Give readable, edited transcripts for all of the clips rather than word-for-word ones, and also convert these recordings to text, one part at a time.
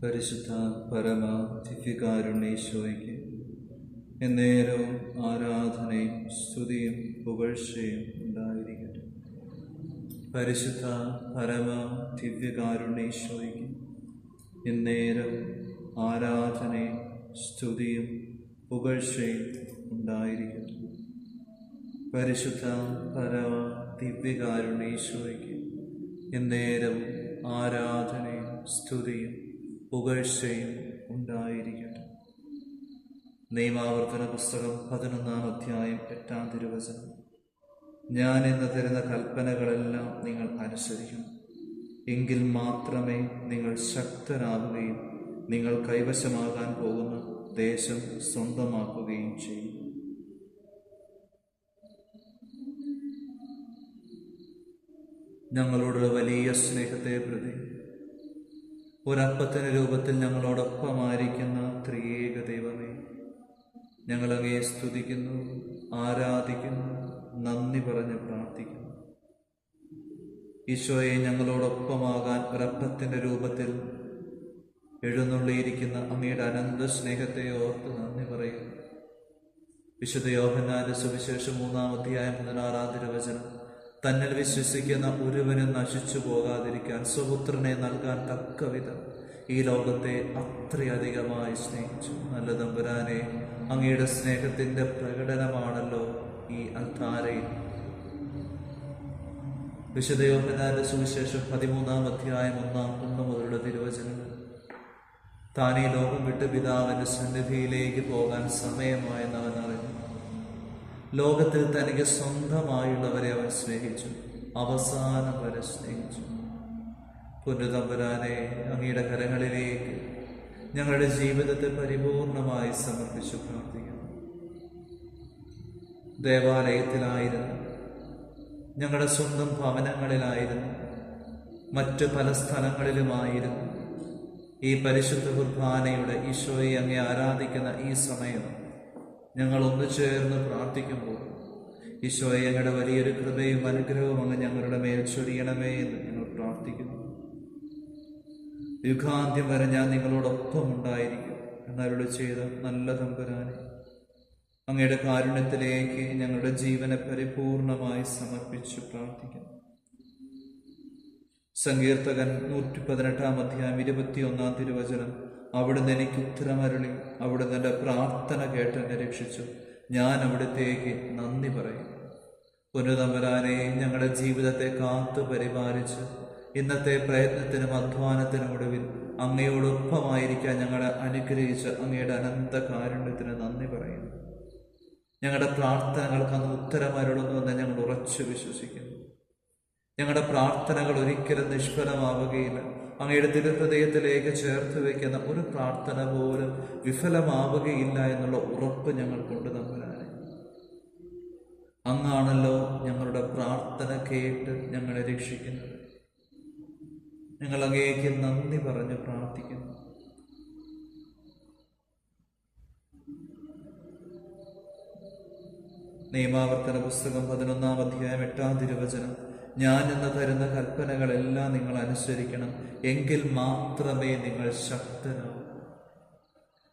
പരിശുദ്ധ പരമ ദിവ്യകാരുണ്യേശോയ്ക്ക് എന്നേരവും ആരാധനയും സ്തുതിയും പുകഴ്ചയും ഉണ്ടായിരിക്കട്ടെ. പരിശുദ്ധ പരമ ദിവ്യകാരുണ്യേശോയ്ക്ക് എന്നേരവും ആരാധനയും സ്തുതിയും പുകഴ്ചയും ഉണ്ടായിരിക്കട്ടെ. പരിശുദ്ധ പരമ ദിവ്യകാരുണ്യേശോയ്ക്ക് എന്നേരവും ആരാധനയും സ്തുതിയും പുകഴ്ചയും ഉണ്ടായിരിക്കട്ടെ. നിയമാവർത്തന പുസ്തകം 11-ാം അധ്യായം 8-ാം തിരുവചനം. ഞാൻ ഇന്ന് തരുന്ന കൽപ്പനകളെല്ലാം നിങ്ങൾ അനുസരിക്കണം, എങ്കിൽ മാത്രമേ നിങ്ങൾ ശക്തരാകുകയും നിങ്ങൾ കൈവശമാകാൻ പോകുന്ന ദേശം സ്വന്തമാക്കുകയും ചെയ്യും. ഞങ്ങളുടെ വലിയ സ്നേഹത്തെ പ്രതി ഒരപ്പത്തിന്റെ രൂപത്തിൽ ഞങ്ങളോടൊപ്പമായിരിക്കുന്ന ത്രിയേക ദൈവമേ, ഞങ്ങളങ്ങയെ സ്തുതിക്കുന്നു, ആരാധിക്കുന്നു, നന്ദി പറഞ്ഞ് പ്രാർത്ഥിക്കുന്നു. ഈശോയെ, ഞങ്ങളോടൊപ്പമാകാൻ ഒരപ്പത്തിന്റെ രൂപത്തിൽ എഴുന്നള്ളിയിരിക്കുന്ന അങ്ങയുടെ അനന്ത സ്നേഹത്തെ ഓർത്ത് നന്ദി പറയുന്നു. വിശുദ്ധ യോഹന്നാന്റെ സുവിശേഷം 3-ാം അധ്യായം 16-ാം തിരുവചനം. തന്നിൽ വിശ്വസിക്കുന്ന ഒരുവനും നശിച്ചു പോകാതിരിക്കാൻ സ്വപുത്രനെ നൽകാൻ തക്കവിധം ഈ ലോകത്തെ അത്രയധികമായി സ്നേഹിച്ചു. നല്ല തമ്പുരാനെ, അങ്ങയുടെ സ്നേഹത്തിന്റെ പ്രകടനമാണല്ലോ ഈ അൽത്താരയിൽ. വിശുദ്ധ യോഹന്നാന്റെ സുവിശേഷം 13-ാം അധ്യായം 1 മുതലുള്ള തിരുവചനങ്ങൾ. താൻ ഈ ലോകം വിട്ട് പിതാവിന്റെ സന്നിധിയിലേക്ക് പോകാൻ സമയമായെന്ന് അവൻ അറിഞ്ഞു. ലോകത്തിൽ തനിക്ക് സ്വന്തമായുള്ളവരെ അവൻ സ്നേഹിച്ചു, അവസാനം വരെ സ്നേഹിച്ചു. പുനരുതമ്പുരാനെ, അങ്ങയുടെ കരങ്ങളിലേക്ക് ഞങ്ങളുടെ ജീവിതത്തെ പരിപൂർണമായി സമർപ്പിച്ചു പ്രാർത്ഥിക്കുന്നു. ദേവാലയത്തിലായിരുന്നു, ഞങ്ങളുടെ സ്വന്തം ഭവനങ്ങളിലായിരുന്നു, മറ്റു പല സ്ഥലങ്ങളിലുമായിരുന്നു. ഈ പരിശുദ്ധ കുർബാനയുടെ ഈശോയെ അങ്ങേ ആരാധിക്കുന്ന ഈ സമയം ഞങ്ങൾ ഒന്നു ചേർന്ന് പ്രാർത്ഥിക്കുമ്പോൾ, ഈശോയെ, ഞങ്ങളുടെ വലിയൊരു കൃപയും അനുഗ്രഹവും അങ്ങ് ഞങ്ങളുടെ മേൽ ചൊരിയണമേ എന്ന് ഞങ്ങൾ പ്രാർത്ഥിക്കുന്നു. യുഗാന്ത്യം വരെ ഞാൻ നിങ്ങളോടൊപ്പം ഉണ്ടായിരിക്കും എന്നരുളി ചെയ്ത നല്ല തമ്പുരാനെ, അങ്ങയുടെ കാരുണ്യത്തിലേക്ക് ഞങ്ങളുടെ ജീവനെ പരിപൂർണമായി സമർപ്പിച്ചു പ്രാർത്ഥിക്കുന്നു. സങ്കീർത്തകൻ 118-ാം അധ്യായം 21-ാം തിരുവചനം. അവിടുന്ന് എനിക്ക് ഉത്തരമരുളി, അവിടുന്ന് എൻ്റെ പ്രാർത്ഥന കേട്ട് എന്നെ രക്ഷിച്ചു. ഞാൻ അവിടുത്തേക്ക് നന്ദി പറയും. പുനരുതമ്പുരാനെ, ഞങ്ങളുടെ ജീവിതത്തെ കാത്തു പരിപാലിച്ച് ഇന്നത്തെ പ്രയത്നത്തിനും അധ്വാനത്തിനും ഒടുവിൽ അങ്ങയോടൊപ്പമായിരിക്കാൻ ഞങ്ങളെ അനുഗ്രഹിച്ച് അങ്ങയുടെ അനന്ത കാരുണ്യത്തിന് നന്ദി പറയുന്നു. ഞങ്ങളുടെ പ്രാർത്ഥനകൾക്ക് അങ്ങ് ഉത്തരമരുളുന്നുവെന്ന് ഞങ്ങൾ ഉറച്ചു വിശ്വസിക്കുന്നു. ഞങ്ങളുടെ പ്രാർത്ഥനകൾ ഒരിക്കലും നിഷ്ഫലമാവുകയില്ല. അങ്ങയുടെ തിരുഹൃദയത്തിലേക്ക് ചേർത്ത് വയ്ക്കുന്ന ഒരു പ്രാർത്ഥന പോലും വിഫലമാവുകയില്ല എന്നുള്ള ഉറപ്പ് ഞങ്ങൾക്കുണ്ട്. തമ്പുരാനെ, അങ്ങാണല്ലോ ഞങ്ങളുടെ പ്രാർത്ഥന കേട്ട് ഞങ്ങളെ രക്ഷിക്കുന്നത്. ഞങ്ങൾ അങ്ങേക്ക് നന്ദി പറഞ്ഞ് പ്രാർത്ഥിക്കുന്നു. നിയമാവർത്തന പുസ്തകം 11-ാം അധ്യായം 8-ാം തിരുവചനം. ഞാൻ ഇന്ന് തരുന്ന കൽപ്പനകളെല്ലാം നിങ്ങൾ അനുസരിക്കണം, എങ്കിൽ മാത്രമേ നിങ്ങൾ ശക്തനാവൂ.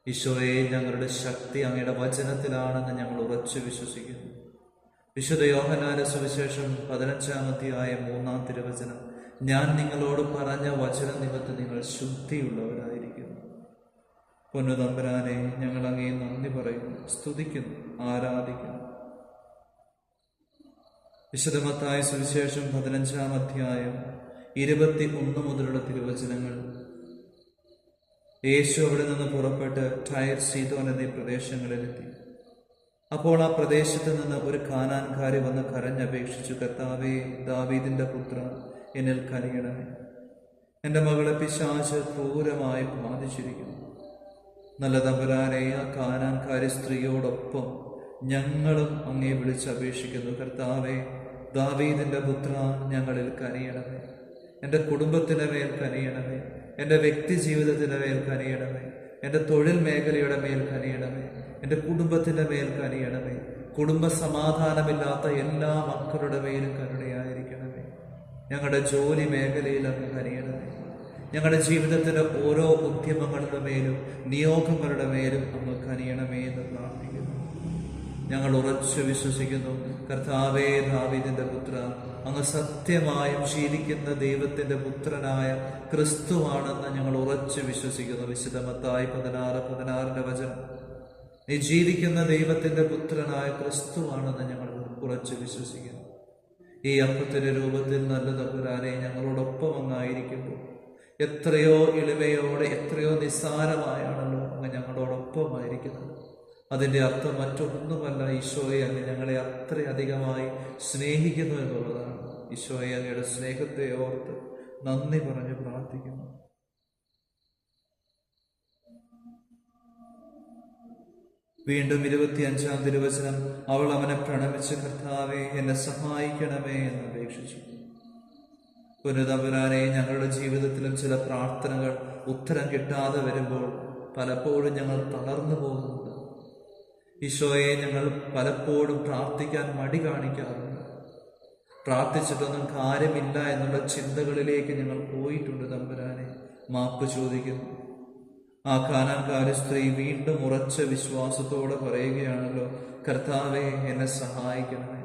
ഈശോയെ, ഞങ്ങളുടെ ശക്തി അങ്ങയുടെ വചനത്തിലാണെന്ന് ഞങ്ങൾ ഉറച്ചു വിശ്വസിക്കുന്നു. വിശുദ്ധ യോഹന്നാന്റെ സുവിശേഷം 15-ാം അധ്യായം 3-ാം തിരുവചനം. ഞാൻ നിങ്ങളോട് പറഞ്ഞ വചന നിമിത്തം നിങ്ങൾ ശുദ്ധിയുള്ളവരായിരിക്കുന്നു. പൊന്നുതമ്പുരാനെ, ഞങ്ങൾ അങ്ങേ നന്ദി പറയുന്നു, സ്തുതിക്കുന്നു, ആരാധിക്കുന്നു. വിശുദ്ധ മത്തായി സുവിശേഷം 15-ാം അധ്യായം 21 മുതലുള്ള തിരുവചനങ്ങൾ. യേശു അവിടെ നിന്ന് പുറപ്പെട്ട് ടയർ, സീദോൻ എന്നീ പ്രദേശങ്ങളിലെത്തി. അപ്പോൾ ആ പ്രദേശത്ത് നിന്ന് ഒരു കാനാൻകാരി വന്ന് കരഞ്ഞപേക്ഷിച്ചു, കർത്താവേ, ദാവീദിന്റെ പുത്ര, എന്നിൽ കനിയണമേ. എൻ്റെ മകളെ പിശാച് ക്രൂരമായി ബാധിച്ചിരിക്കുന്നു. നല്ല തമ്പുരാനെ, ആ കാനാൻകാരി സ്ത്രീയോടൊപ്പം ഞങ്ങളും അങ്ങേ വിളിച്ചപേക്ഷിക്കുന്നു. കർത്താവേ, ദാവീദിന്റെ പുത്ര, ഞങ്ങളിൽ കനിയണമേ. എൻ്റെ കുടുംബത്തിൻ്റെ മേൽ കനിയണമേ. എൻ്റെ വ്യക്തി ജീവിതത്തിൻ്റെ മേൽ കനിയണമേ. എൻ്റെ തൊഴിൽ മേഖലയുടെ മേൽ കനിയണമേ. എൻ്റെ കുടുംബത്തിൻ്റെ മേൽ കനിയണമേ. കുടുംബ സമാധാനമില്ലാത്ത എല്ലാ മക്കളുടെ മേലും കരുണയായിരിക്കണമേ. ഞങ്ങളുടെ ജോലി മേഖലയിൽ അങ്ങ് കനിയണമേ. ഞങ്ങളുടെ ജീവിതത്തിൻ്റെ ഓരോ ഉദ്യമങ്ങളുടെ മേലും നിയോഗങ്ങളുടെ മേലും അങ്ങ് കനിയണമേ എന്ന് പ്രാർത്ഥിക്കുന്നു. ഞങ്ങൾ ഉറച്ചു വിശ്വസിക്കുന്നു, കർത്താവേ, ദാവീദിന്റെ പുത്ര, അങ്ങ് സത്യമായും ജീവിക്കുന്ന ദൈവത്തിന്റെ പുത്രനായ ക്രിസ്തുവാണെന്ന് ഞങ്ങൾ ഉറച്ചു വിശ്വസിക്കുന്നു. വിശുദ്ധ മത്തായി 16:16 വചനം, നീ ജീവിക്കുന്ന ദൈവത്തിന്റെ പുത്രനായ ക്രിസ്തുവാണെന്ന് ഞങ്ങൾ ഉറച്ചു വിശ്വസിക്കുന്നു. ഈ അപ്പത്തിന്റെ രൂപത്തിൽ നല്ല തമ്പുരാനെ ഞങ്ങളോടൊപ്പം അങ്ങായിരിക്കുമ്പോൾ എത്രയോ എളിമയോടെ, എത്രയോ നിസ്സാരമായാണല്ലോ അങ്ങ് ഞങ്ങളോടൊപ്പമായിരിക്കുന്നത്. അതിൻ്റെ അർത്ഥം മറ്റൊന്നുമല്ല, ഈശോയെ അങ്ങ് ഞങ്ങളെ അത്രയധികമായി സ്നേഹിക്കുന്നു എന്നുള്ളതാണ്. ഈശോയെ അങ്ങയുടെ സ്നേഹത്തെ ഓർത്ത് നന്ദി പറഞ്ഞ് പ്രാർത്ഥിക്കുന്നു. വീണ്ടും 25-ാം തിരുവചനം, അവൾ അവനെ പ്രണമിച്ച് കർത്താവേ എന്നെ സഹായിക്കണമേ എന്ന് അപേക്ഷിച്ചു. പുനതമ്പുരാനെ, ഞങ്ങളുടെ ജീവിതത്തിലും ചില പ്രാർത്ഥനകൾ ഉത്തരം കിട്ടാതെ വരുമ്പോൾ പലപ്പോഴും ഞങ്ങൾ തളർന്നു പോകുന്നുണ്ട്. ഈശോയെ, ഞങ്ങൾ പലപ്പോഴും പ്രാർത്ഥിക്കാൻ മടി കാണിക്കാറുണ്ട്. പ്രാർത്ഥിച്ചിട്ടൊന്നും കാര്യമില്ല എന്നുള്ള ചിന്തകളിലേക്ക് ഞങ്ങൾ പോയിട്ടുണ്ട്. തമ്പുരാനെ, മാപ്പ് ചോദിക്കുന്നു. ആ കാനാൻകാരി സ്ത്രീ വീണ്ടും ഉറച്ച വിശ്വാസത്തോടെ പറയുകയാണല്ലോ, കർത്താവേ എന്നെ സഹായിക്കണമേ.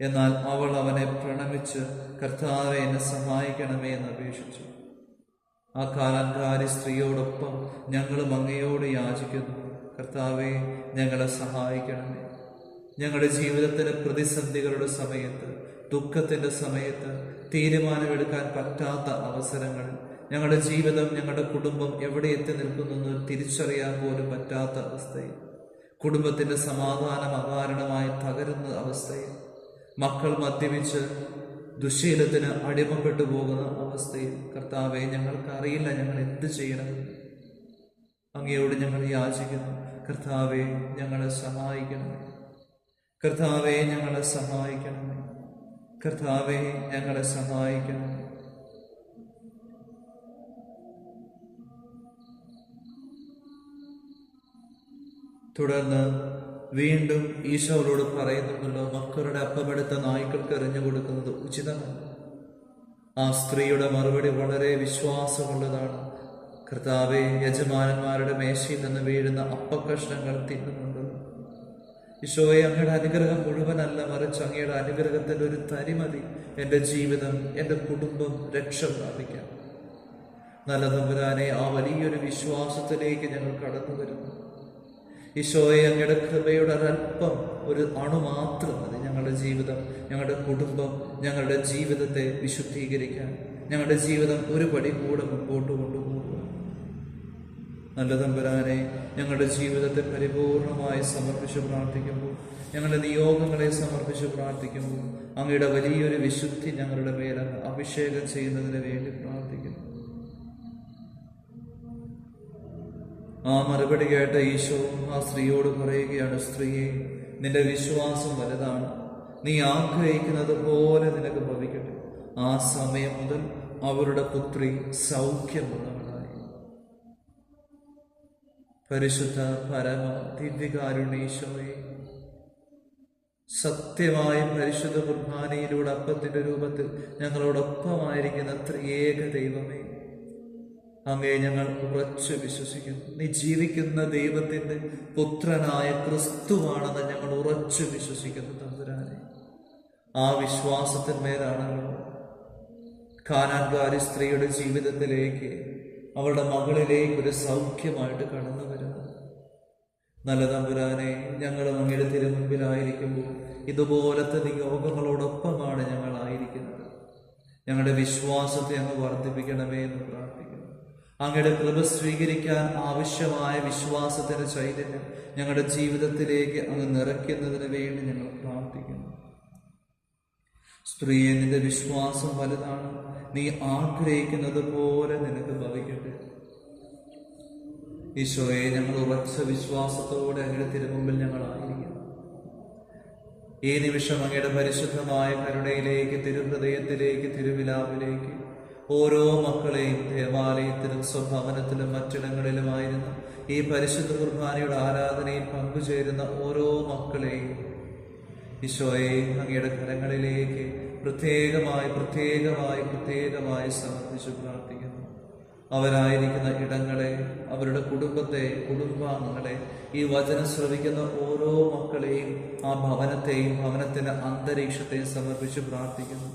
എന്നാൽ അവൾ അവനെ പ്രണമിച്ച് കർത്താവേ എന്നെ സഹായിക്കണമേ എന്ന് അപേക്ഷിച്ചു. ആ കാനാൻകാരി സ്ത്രീയോടൊപ്പം ഞങ്ങളും അങ്ങയോട് യാചിക്കുന്നു, കർത്താവേ ഞങ്ങളെ സഹായിക്കണമേ. ഞങ്ങളുടെ ജീവിതത്തിലെ പ്രതിസന്ധികളുടെ സമയത്ത്, ദുഃഖത്തിൻ്റെ സമയത്ത്, തീരുമാനമെടുക്കാൻ പറ്റാത്ത അവസരങ്ങളിൽ, ഞങ്ങളുടെ ജീവിതം, ഞങ്ങളുടെ കുടുംബം എവിടെ എത്തി നിൽക്കുന്നെന്ന് തിരിച്ചറിയാൻ പോലും പറ്റാത്ത അവസ്ഥയിൽ, കുടുംബത്തിൻ്റെ സമാധാനം അകാരണമായി തകരുന്ന അവസ്ഥയിൽ, മക്കൾ മദ്യപിച്ച് ദുശ്ശീലത്തിന് അടിമപ്പെട്ടു പോകുന്ന അവസ്ഥയിൽ, കർത്താവെ ഞങ്ങൾക്കറിയില്ല ഞങ്ങൾ എന്ത് ചെയ്യണമെന്ന്. അങ്ങയോട് ഞങ്ങൾ യാചിക്കുന്നു, കർത്താവെ ഞങ്ങളെ സഹായിക്കണമേ. കർത്താവെ ഞങ്ങളെ സഹായിക്കണമേ. കർത്താവെ ഞങ്ങളെ സഹായിക്കണമേ. തുടർന്ന് വീണ്ടും ഈശോയോട് പറയുന്നുണ്ടല്ലോ, മക്കളുടെ അപ്പമെടുത്ത നായ്ക്കൾക്ക് എറിഞ്ഞു കൊടുക്കുന്നത് ഉചിതമല്ല. ആ സ്ത്രീയുടെ മറുപടി വളരെ വിശ്വാസമുള്ളതാണ്. കർത്താവെ, യജമാനന്മാരുടെ മേശയിൽ നിന്ന് വീഴുന്ന അപ്പക്കഷ്ണങ്ങൾ തിന്നുന്നുണ്ടല്ലോ. ഈശോയെ, അങ്ങയുടെ അനുഗ്രഹം മുഴുവനല്ല, മറിച്ച് അങ്ങയുടെ അനുഗ്രഹത്തിൻ്റെ ഒരു തരിമതി എൻ്റെ ജീവിതം, എൻ്റെ കുടുംബം രക്ഷ പ്രാപിക്കാം. നല്ല തമ്പുരാനെ, ആ വലിയൊരു വിശ്വാസത്തിലേക്ക് ഞങ്ങൾ കടന്നു വരുന്നു. ഈശോയെ, അങ്ങയുടെ കൃപയുടെ ഒരല്പം, ഒരു അണു മാത്രം മതി ഞങ്ങളുടെ ജീവിതം, ഞങ്ങളുടെ കുടുംബം, ഞങ്ങളുടെ ജീവിതത്തെ വിശുദ്ധീകരിക്കാൻ, ഞങ്ങളുടെ ജീവിതം ഒരു പടി കൂടെ മുമ്പോട്ട് കൊണ്ടുപോകുക. നല്ല തമ്പുരാനെ, ഞങ്ങളുടെ ജീവിതത്തെ പരിപൂർണമായി സമർപ്പിച്ച് പ്രാർത്ഥിക്കുമ്പോൾ, ഞങ്ങളുടെ നിയോഗങ്ങളെ സമർപ്പിച്ച് പ്രാർത്ഥിക്കുമ്പോൾ, അങ്ങയുടെ വലിയൊരു വിശുദ്ധി ഞങ്ങളുടെ മേൽ അഭിഷേകം ചെയ്യുന്നതിന് വേണ്ടി പ്രാർത്ഥിക്കുന്നു. ആ മറുപടി കേട്ട ഈശോ ആ സ്ത്രീയോട് പറയുകയാണ്, സ്ത്രീയെ, നിന്റെ വിശ്വാസം വലുതാണ്, നീ ആഗ്രഹിക്കുന്നത് പോലെ നിനക്ക് ഭവിക്കട്ടെ. ആ സമയം മുതൽ അവരുടെ പുത്രി സൗഖ്യമുള്ളവളായി. പരിശുദ്ധ പരമ ദിവ്യകാരുണ്യേശോയെ, സത്യമായും പരിശുദ്ധ കുർബാനയിലൂടെ അപ്പത്തിന്റെ രൂപത്തിൽ ഞങ്ങളോടൊപ്പമായിരിക്കുന്ന ത്രിയേക ദൈവമേ, അങ്ങേ ഞങ്ങൾ ഉറച്ചു വിശ്വസിക്കുന്നു. നീ ജീവിക്കുന്ന ദൈവത്തിന്റെ പുത്രനായ ക്രിസ്തുവാണെന്ന് ഞങ്ങൾ ഉറച്ചു വിശ്വസിക്കുന്നു. തമ്പുരാനെ, ആ വിശ്വാസത്തിന്മേലാണല്ലോ കാനാൻകാരി സ്ത്രീയുടെ ജീവിതത്തിലേക്ക്, അവളുടെ മകളിലേക്ക് ഒരു സൗഖ്യമായിട്ട് കടന്നു വരുന്നത്. നല്ല തമ്പുരാനെ, ഞങ്ങളും അങ്ങയുടെ തിരുമുൻപിലായിരിക്കുമ്പോൾ ഇതുപോലത്തെ നിയോഗങ്ങളോടൊപ്പമാണ് ഞങ്ങളായിരിക്കുന്നത്. ഞങ്ങളുടെ വിശ്വാസത്തെ അങ്ങ് വർദ്ധിപ്പിക്കണമേ എന്ന് പ്രാർത്ഥിക്കുന്നു. അങ്ങയുടെ കൃപ സ്വീകരിക്കാൻ ആവശ്യമായ വിശ്വാസത്തിന്റെ ചൈതന്യം ഞങ്ങളുടെ ജീവിതത്തിലേക്ക് അങ്ങ് നിറയ്ക്കുന്നതിന് വേണ്ടി ഞങ്ങൾ പ്രാർത്ഥിക്കുന്നു. സ്ത്രീയെ, നിന്റെ വിശ്വാസം വലുതാണ്, നീ ആഗ്രഹിക്കുന്നത് പോലെ നിനക്ക് ഭവിക്കട്ടെ. ഈശോയെ, ഞങ്ങൾ ഉറച്ച വിശ്വാസത്തോടെ അങ്ങയുടെ തിരുമുമ്പിൽ ഞങ്ങളായിരിക്കുന്നു. ഈ നിമിഷം അങ്ങയുടെ പരിശുദ്ധമായ കരുണയിലേക്ക്, തിരുഹൃദയത്തിലേക്ക്, തിരുവിലാവിലേക്ക് ഓരോ മക്കളെയും ദേവാലയത്തിലും സ്വഭവനത്തിലും മറ്റിടങ്ങളിലുമായിരുന്നു ഈ പരിശുദ്ധ കുർബാനയുടെ ആരാധനയിൽ പങ്കുചേരുന്ന ഓരോ മക്കളെയും ഈശോയെ അങ്ങയുടെ കരങ്ങളിലേക്ക് പ്രത്യേകമായി സമർപ്പിച്ച് പ്രാർത്ഥിക്കുന്നു. അവരായിരിക്കുന്ന ഇടങ്ങളെ, അവരുടെ കുടുംബാംഗങ്ങളെ, ഈ വചനം ശ്രവിക്കുന്ന ഓരോ മക്കളെയും, ആ ഭവനത്തെയും ഭവനത്തിന്റെ അന്തരീക്ഷത്തെയും സമർപ്പിച്ച് പ്രാർത്ഥിക്കുന്നു.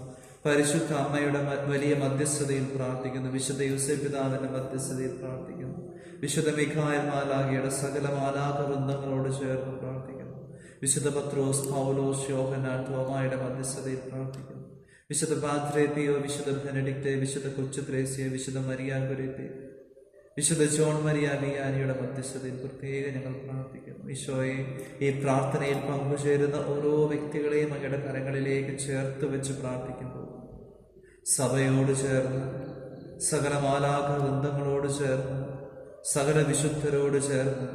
പരിശുദ്ധ അമ്മയുടെ വലിയ മധ്യസ്ഥതയിൽ പ്രാർത്ഥിക്കുന്നു. വിശുദ്ധ യൂസേപ്പ് പിതാവിന്റെ മധ്യസ്ഥതയിൽ പ്രാർത്ഥിക്കുന്നു. വിശുദ്ധ മിഖായേൽ മാലാഖയുടെ സകല മാലാഖ വൃന്ദങ്ങളോട് ചേർന്ന് പ്രാർത്ഥിക്കുന്നു. വിശുദ്ധ പത്രോസ്, പൗലോസ്, യോഹന്നാൻ, തോമായുടെ മധ്യസ്ഥതയിൽ പ്രാർത്ഥിക്കുന്നു. വിശുദ്ധ പാദ്രേ പിയോ, വിശുദ്ധ ബെനഡിക്റ്റ്, വിശുദ്ധ കൊച്ചു ത്രേസ്യ, വിശുദ്ധ മരിയ ഗുരുത്തെ, വിശുദ്ധ ജോൺ മരിയ വിയാനിയുടെ മധ്യസ്ഥതയിൽ പ്രത്യേകം ഞങ്ങൾ പ്രാർത്ഥിക്കുന്നു. ഈശോയെ, ഈ പ്രാർത്ഥനയിൽ പങ്കുചേരുന്ന ഓരോ വ്യക്തികളെയും അങ്ങയുടെ കരങ്ങളിലേക്ക് ചേർത്ത് വെച്ച് പ്രാർത്ഥിക്കുമ്പോൾ സഭയോട് ചേർന്ന്, സകല മാലാഖ വൃന്ദങ്ങളോട് ചേർന്ന്, സകല വിശുദ്ധരോട് ചേർന്ന്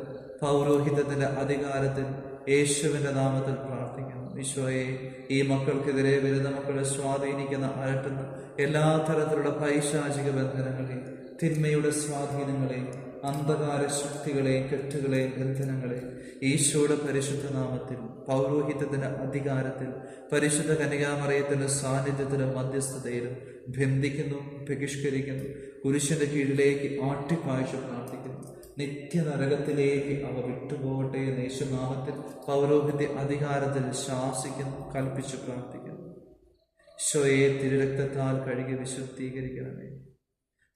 പൗരോഹിത്യത്തിന്റെ അധികാരത്തിൽ യേശുവിന്റെ നാമത്തിൽ പ്രാർത്ഥിക്കുന്നു. ഈശോയെ, ഈ മക്കൾക്കെതിരെ വരുന്ന മക്കളെ സ്വാധീനിക്കുന്ന, അലട്ടുന്ന എല്ലാ തരത്തിലുള്ള പൈശാചിക ബന്ധനങ്ങളെ, തിന്മയുടെ സ്വാധീനങ്ങളെ, അന്ധകാര ശക്തികളെ, കെട്ടുകളെ, ബന്ധനങ്ങളെ ഈശോയുടെ പരിശുദ്ധ നാമത്തിൽ, പൗരോഹിത്യത്തിന്റെ അധികാരത്തിൽ, പരിശുദ്ധ കന്യകാമറിയത്തിന്റെ സാന്നിധ്യത്തിലും മധ്യസ്ഥതയിലും ബന്ധിക്കുന്നു, ബഹിഷ്കരിക്കുന്നു. കുരിശിന്റെ കീഴിലേക്ക് ആട്ടിപ്പായ്ച്ചു പ്രാർത്ഥിക്കുന്നു. നിത്യനരകത്തിലേക്ക് അവ വിട്ടുപോകട്ടെ എന്ന് യേശുനാമത്തിൽ പൗരോഹിത്യ അധികാരത്തിൽ ശാസിക്കുന്നു, കൽപ്പിച്ചു പ്രാർത്ഥിക്കുന്നു. ഈശോയെ, തിരുരക്തത്താൽ കഴുകി വിശുദ്ധീകരിക്കണമേ.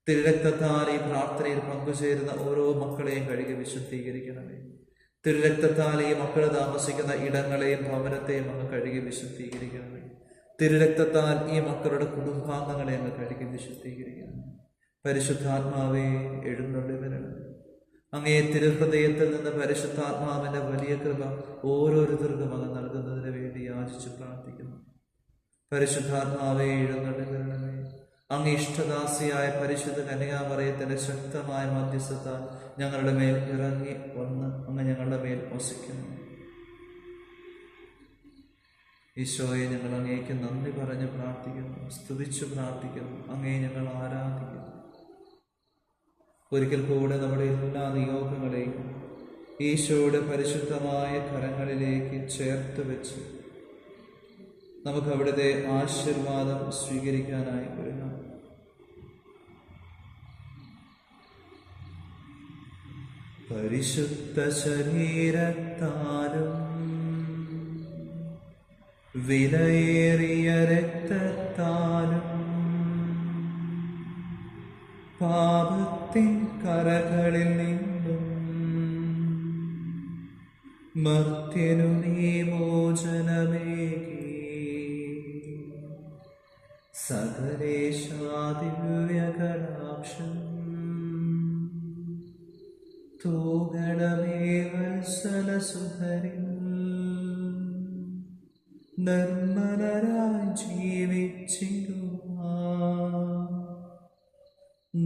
തിരുരക്തത്താൽ ഈ പ്രാർത്ഥനയിൽ പങ്കുചേരുന്ന ഓരോ മക്കളെയും കഴുകി വിശുദ്ധീകരിക്കണമേ. തിരുരക്തത്താൽ ഈ മക്കൾ താമസിക്കുന്ന ഇടങ്ങളെയും ഭവനത്തെയും അങ്ങ് കഴുകി വിശുദ്ധീകരിക്കണമേ. തിരുരക്തത്താൽ ഈ മക്കളുടെ കുടുംബാംഗങ്ങളെ അങ്ങ് കഴുകി വിശുദ്ധീകരിക്കണമേ. പരിശുദ്ധാത്മാവേ, എഴുന്നള്ളി വരണമേ. അങ്ങേ തിരുഹൃദയത്തിൽ നിന്ന് പരിശുദ്ധാത്മാവിന്റെ വലിയ കൃപ ഓരോരുത്തർക്കും അങ്ങ് നൽകുന്നതിന് വേണ്ടി യാചിച്ച് പ്രാർത്ഥിക്കുന്നു. പരിശുദ്ധാത്മാവേ, എഴുന്നള്ളി വരണമേ. അങ്ങ് ഇഷ്ടദാസിയായ പരിശുദ്ധ കന്യകാമറിയത്തിന്റെ ശക്തമായ മധ്യസ്ഥത്താൽ ഞങ്ങളുടെ മേൽ ഇറങ്ങി വന്ന് അങ്ങ് ഞങ്ങളുടെ മേൽ വസിക്കുന്നു. ഈശോയെ, ഞങ്ങൾ അങ്ങേക്ക് നന്ദി പറഞ്ഞ് പ്രാർത്ഥിക്കുന്നു, സ്തുതിച്ചു പ്രാർത്ഥിക്കുന്നു, അങ്ങേ ഞങ്ങൾ ആരാധിക്കുന്നു. ഒരിക്കൽ കൂടെ നമ്മുടെ എല്ലാ നിയോഗങ്ങളെയും ഈശോയുടെ പരിശുദ്ധമായ കരങ്ങളിലേക്ക് ചേർത്ത് വെച്ച് നമുക്ക് അവിടുത്തെ ആശീർവാദം സ്വീകരിക്കാനായി ഒരുങ്ങാം. പരിശുദ്ധ ശരീരത്താലും വിലയേറിയ രക്തത്താലും പാപത്തിൻ കറകളിൽ നിന്നും മർത്യനു നീ മോചനമേകി സകലേശാദിവ്യകടാക്ഷം തൂഗണമേ വത്സലസുധരിൽ നിർമ്മലരായി ജീവിച്ചിടുവാൻ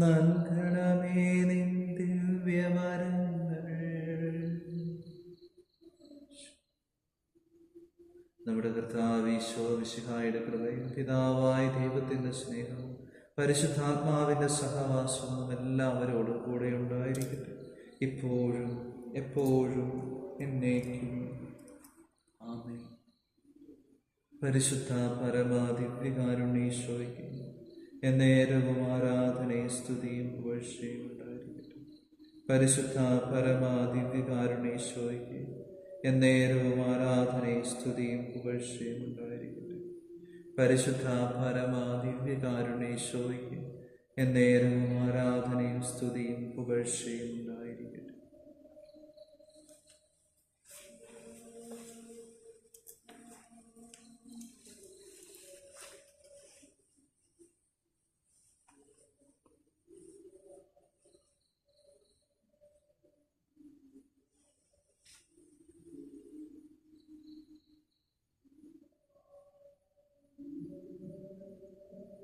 നൽകണമേ നിൻ ദിവ്യവരങ്ങൾ. നമ്മുടെ കർത്താവ് ഈശോ മിശിഹായുടെ കൃപയും പിതാവായ ദൈവത്തിന്റെ സ്നേഹവും പരിശുദ്ധാത്മാവിന്റെ സഹവാസവും എല്ലാവരോടും കൂടെ ഉണ്ടായിരിക്കട്ടെ, ഇപ്പോഴും എപ്പോഴും എന്നേക്കും. ആമേൻ. പരിശുദ്ധ പരമാദിവ്യകാരുണ്യേശ്വരയ്ക്ക് എന്നേരവും ആരാധനയും സ്തുതിയും പുകഴ്ചയും ഉണ്ടായിരിക്കട്ടെ. പരിശുദ്ധ പരമാദിവ്യകാരുണ്യേശ്വരയ്ക്ക് എന്നേരവും ആരാധനയും സ്തുതിയും പുകഴ്ചയും ഉണ്ടായിരിക്കട്ടെ. പരിശുദ്ധ പരമാദിവ്യകാരുണ്യേശ്വരയ്ക്ക് എന്നേരവും ആരാധനയും സ്തുതിയും പുകഴ്ചയും ഉണ്ടായിരിക്കട്ടെ.